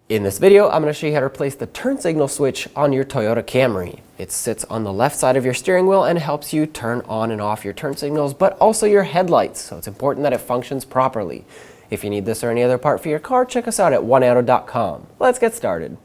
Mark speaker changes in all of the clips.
Speaker 1: In this video, I'm going to show you how to replace the turn signal switch on your Toyota Camry. It sits on the left side of your steering wheel and helps you turn on and off your turn signals, but also your headlights, so it's important that it functions properly. If you need this or any other part for your car, check us out at oneauto.com. Let's get started.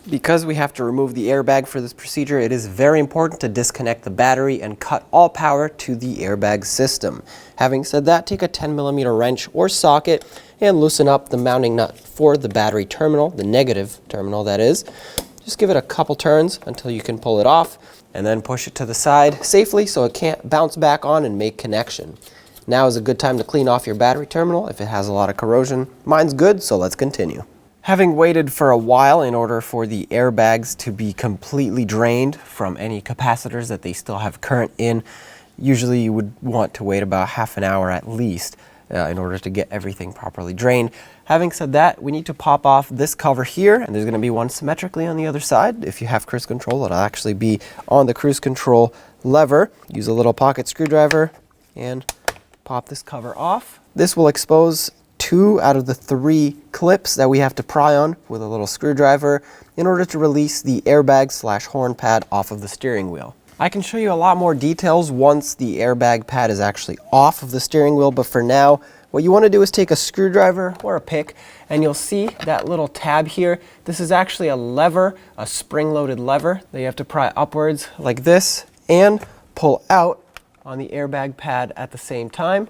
Speaker 1: Because we have to remove the airbag for this procedure, it is very important to disconnect the battery and cut all power to the airbag system. Having said that, take a 10mm wrench or socket and loosen up the mounting nut for the battery terminal, the negative terminal that is. Just give it a couple turns until you can pull it off, and then push it to the side safely so it can't bounce back on and make connection. Now is a good time to clean off your battery terminal if it has a lot of corrosion. Mine's good, so let's continue. Having waited for a while in order for the airbags to be completely drained from any capacitors that they still have current in, usually you would want to wait about half an hour at least in order to get everything properly drained. Having said that, we need to pop off this cover here, and there's going to be one symmetrically on the other side. If you have cruise control, it'll actually be on the cruise control lever. Use a little pocket screwdriver and pop this cover off. This will expose 2 out of the 3 clips that we have to pry on with a little screwdriver in order to release the airbag / horn pad off of the steering wheel. I can show you a lot more details once the airbag pad is actually off of the steering wheel, but for now, what you want to do is take a screwdriver or a pick, and you'll see that little tab here. This is actually a lever, a spring-loaded lever that you have to pry upwards like this and pull out on the airbag pad at the same time.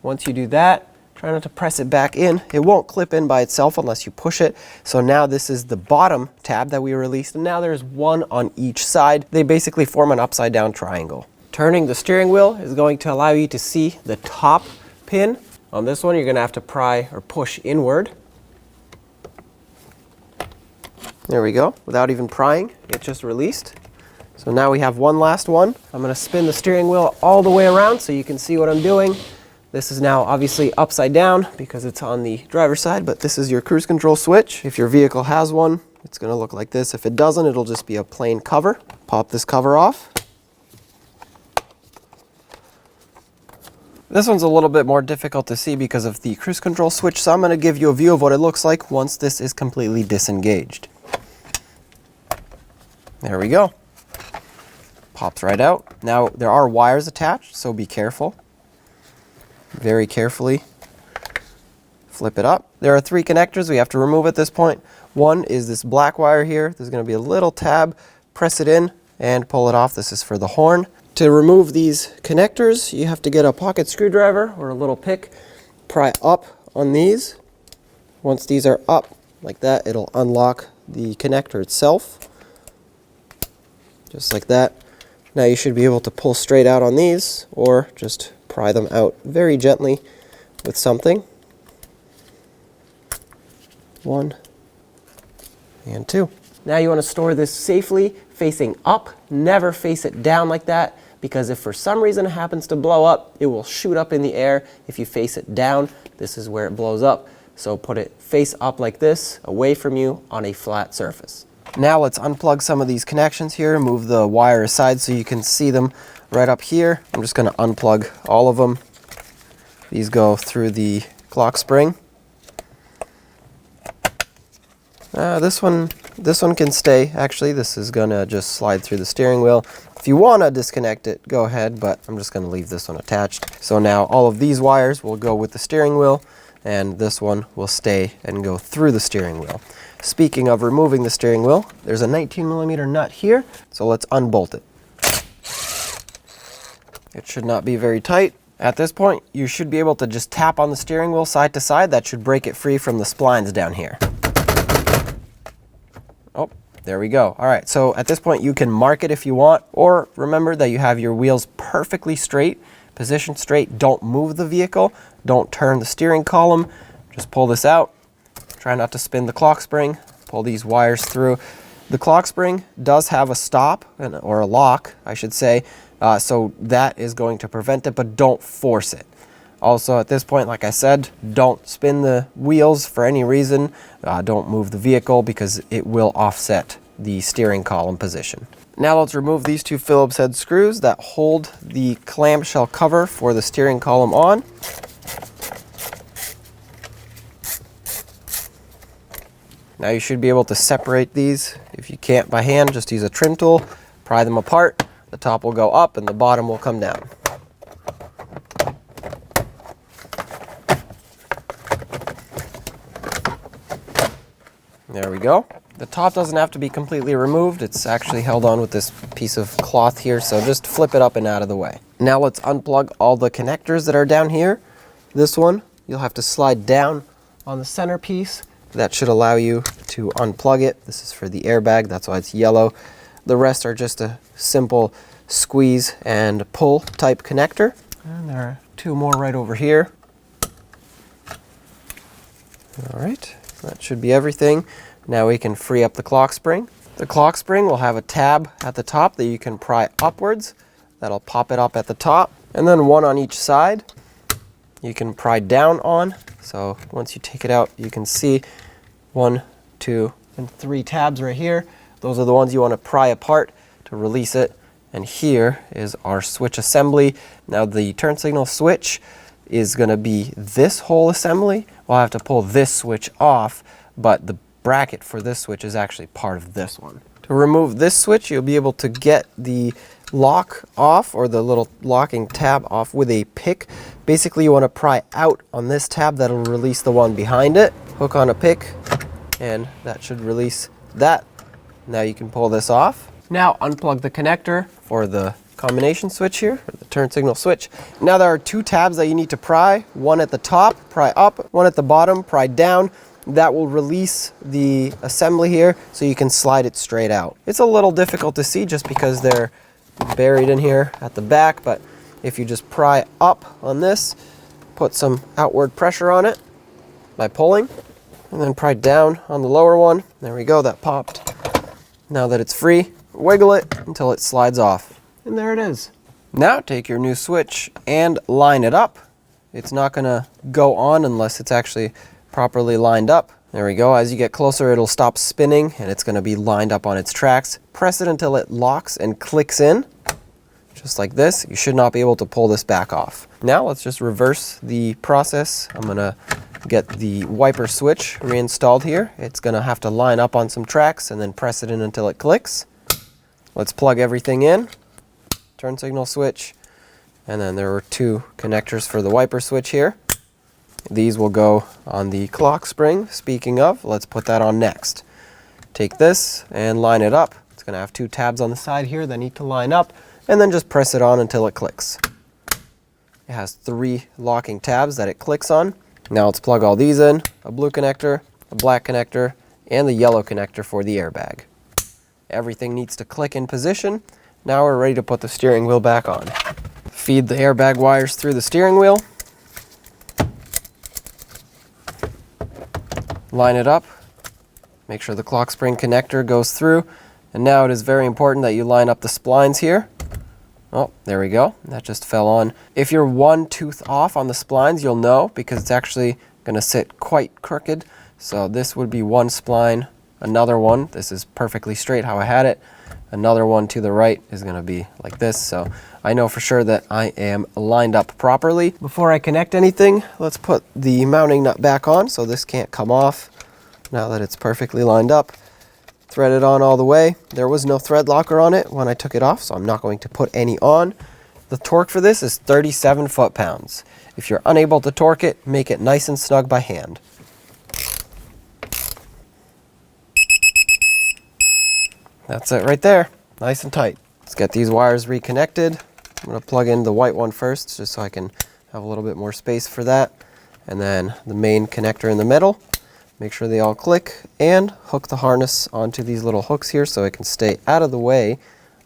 Speaker 1: Once you do that, try not to press it back in. It won't clip in by itself unless you push it. So now this is the bottom tab that we released, and now there's one on each side. They basically form an upside down triangle. Turning the steering wheel is going to allow you to see the top pin. On this one, you're gonna have to pry or push inward. There we go. Without even prying, it just released. So now we have one last one. I'm gonna spin the steering wheel all the way around so you can see what I'm doing. This is now obviously upside down because it's on the driver's side, but this is your cruise control switch. If your vehicle has one, it's going to look like this. If it doesn't, it'll just be a plain cover. Pop this cover off. This one's a little bit more difficult to see because of the cruise control switch, so I'm going to give you a view of what it looks like once this is completely disengaged. There we go. Pops right out. Now there are wires attached, so be careful. Very carefully flip it up. There are 3 connectors we have to remove at this point. One is this black wire here. There's going to be a little tab. Press it in and pull it off. This is for the horn. To remove these connectors, you have to get a pocket screwdriver or a little pick. Pry up on these. Once these are up like that, it'll unlock the connector itself. Just like that. Now you should be able to pull straight out on these, or just pry them out very gently with something. 1 and 2. Now you want to store this safely facing up. Never face it down like that, because if for some reason it happens to blow up, it will shoot up in the air. If you face it down, this is where it blows up. So put it face up like this, away from you on a flat surface. Now let's unplug some of these connections here, move the wire aside so you can see them right up here. I'm just going to unplug all of them. These go through the clock spring. This one can stay. Actually, this is going to just slide through the steering wheel. If you want to disconnect it, go ahead, but I'm just going to leave this one attached. So now all of these wires will go with the steering wheel, and this one will stay and go through the steering wheel. Speaking of removing the steering wheel, there's a 19mm nut here, so let's unbolt it. It should not be very tight. At this point, you should be able to just tap on the steering wheel side to side. That should break it free from the splines down here. Oh, there we go. All right, so at this point, you can mark it if you want, or remember that you have your wheels perfectly straight, positioned straight. Don't move the vehicle. Don't turn the steering column. Just pull this out. Try not to spin the clock spring. Pull these wires through. The clock spring does have a stop, or a lock, I should say, so that is going to prevent it, but don't force it. Also, at this point, like I said, don't spin the wheels for any reason. Don't move the vehicle because it will offset the steering column position. Now let's remove these two Phillips head screws that hold the clamshell cover for the steering column on. Now you should be able to separate these. If you can't by hand, just use a trim tool, pry them apart. The top will go up and the bottom will come down. There we go. The top doesn't have to be completely removed. It's actually held on with this piece of cloth here, so just flip it up and out of the way. Now let's unplug all the connectors that are down here. This one, you'll have to slide down on the centerpiece. That should allow you to unplug it. This is for the airbag, that's why it's yellow. The rest are just a simple squeeze and pull type connector. And there are two more right over here. All right, that should be everything. Now we can free up the clock spring. The clock spring will have a tab at the top that you can pry upwards. That'll pop it up at the top. And then one on each side you can pry down on. So once you take it out, you can see 1, 2, and 3 tabs right here. Those are the ones you want to pry apart to release it. And here is our switch assembly. Now the turn signal switch is going to be this whole assembly. We'll have to pull this switch off, but the bracket for this switch is actually part of this one. To remove this switch, you'll be able to get the lock off, or the little locking tab off, with a pick. Basically you want to pry out on this tab, that'll release the one behind it. Hook on a pick and that should release that. Now you can pull this off. Now unplug the connector for the combination switch here, or the turn signal switch. Now there are 2 tabs that you need to pry. One at the top, pry up. One at the bottom, pry down. That will release the assembly here so you can slide it straight out. It's a little difficult to see just because they're buried in here at the back, but if you just pry up on this, put some outward pressure on it by pulling, and then pry down on the lower one. There we go, that popped. Now that it's free, wiggle it until it slides off. And there it is. Now take your new switch and line it up. It's not gonna go on unless it's actually properly lined up. There we go. As you get closer, it'll stop spinning and it's going to be lined up on its tracks. Press it until it locks and clicks in, just like this. You should not be able to pull this back off. Now let's just reverse the process. I'm going to get the wiper switch reinstalled here. It's going to have to line up on some tracks and then press it in until it clicks. Let's plug everything in. Turn signal switch, and then there were 2 connectors for the wiper switch here. These will go on the clock spring. Speaking of, let's put that on next. Take this and line it up. It's going to have 2 tabs on the side here that need to line up, and then just press it on until it clicks. It has 3 locking tabs that it clicks on. Now let's plug all these in. A blue connector, a black connector, and the yellow connector for the airbag. Everything needs to click in position. Now we're ready to put the steering wheel back on. Feed the airbag wires through the steering wheel. Line it up, make sure the clock spring connector goes through, and now it is very important that you line up the splines here. Oh, there we go, that just fell on. If you're 1 tooth off on the splines, you'll know, because it's actually going to sit quite crooked. So this would be 1 spline, another one, this is perfectly straight how I had it, another one to the right is going to be like this, so I know for sure that I am lined up properly. Before I connect anything, let's put the mounting nut back on so this can't come off now that it's perfectly lined up. Thread it on all the way. There was no thread locker on it when I took it off, so I'm not going to put any on. The torque for this is 37 foot-pounds. If you're unable to torque it, make it nice and snug by hand. That's it right there, nice and tight. Let's get these wires reconnected. I'm going to plug in the white one first, just so I can have a little bit more space for that. And then the main connector in the middle. Make sure they all click, and hook the harness onto these little hooks here so it can stay out of the way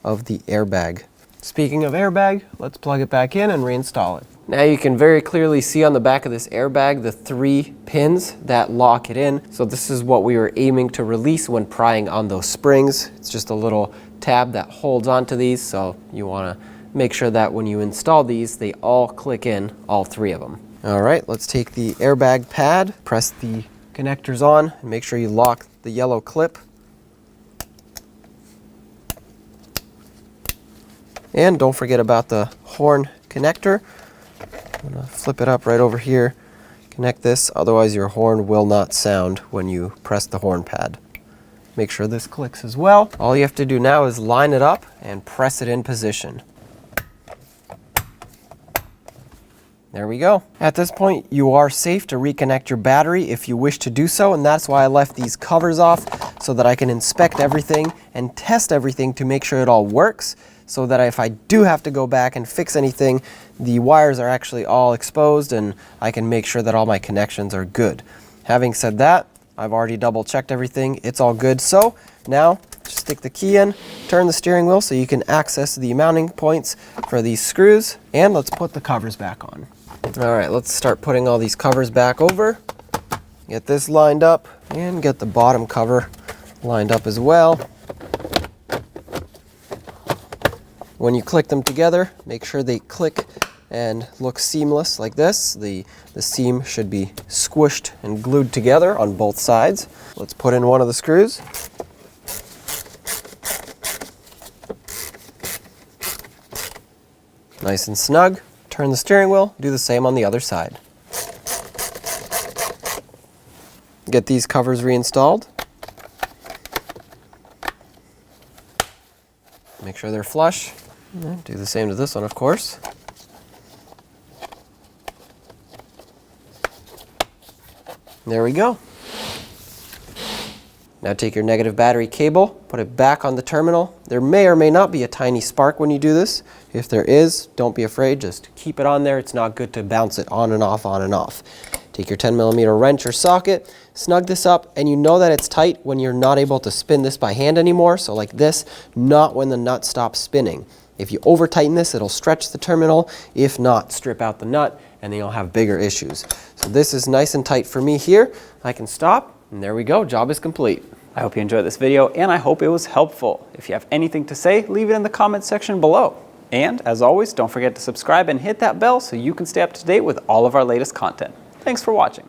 Speaker 1: of the airbag. Speaking of airbag, let's plug it back in and reinstall it. Now you can very clearly see on the back of this airbag the 3 pins that lock it in. So this is what we were aiming to release when prying on those springs. It's just a little tab that holds onto these, so you want to make sure that when you install these, they all click in, all 3 of them. All right, let's take the airbag pad, press the connectors on, and make sure you lock the yellow clip. And don't forget about the horn connector. I'm gonna flip it up right over here. Connect this, otherwise your horn will not sound when you press the horn pad. Make sure this clicks as well. All you have to do now is line it up and press it in position. There we go. At this point, you are safe to reconnect your battery if you wish to do so, and that's why I left these covers off so that I can inspect everything and test everything to make sure it all works, so that if I do have to go back and fix anything, the wires are actually all exposed and I can make sure that all my connections are good. Having said that, I've already double checked everything. It's all good. So now just stick the key in, turn the steering wheel so you can access the mounting points for these screws, and let's put the covers back on. All right, let's start putting all these covers back over. Get this lined up and get the bottom cover lined up as well. When you click them together, make sure they click and look seamless like this. The seam should be squished and glued together on both sides. Let's put in one of the screws. Nice and snug. Turn the steering wheel, do the same on the other side. Get these covers reinstalled. Make sure they're flush. Do the same to this one, of course. There we go. Now take your negative battery cable, put it back on the terminal. There may or may not be a tiny spark when you do this. If there is, don't be afraid, just keep it on there. It's not good to bounce it on and off, on and off. Take your 10mm wrench or socket, snug this up, and you know that it's tight when you're not able to spin this by hand anymore, so like this, not when the nut stops spinning. If you over tighten this, it'll stretch the terminal. If not, strip out the nut, and then you'll have bigger issues. So this is nice and tight for me here. I can stop. And there we go, job is complete.
Speaker 2: I hope you enjoyed this video and I hope it was helpful. If you have anything to say, leave it in the comments section below. And as always, don't forget to subscribe and hit that bell so you can stay up to date with all of our latest content. Thanks for watching.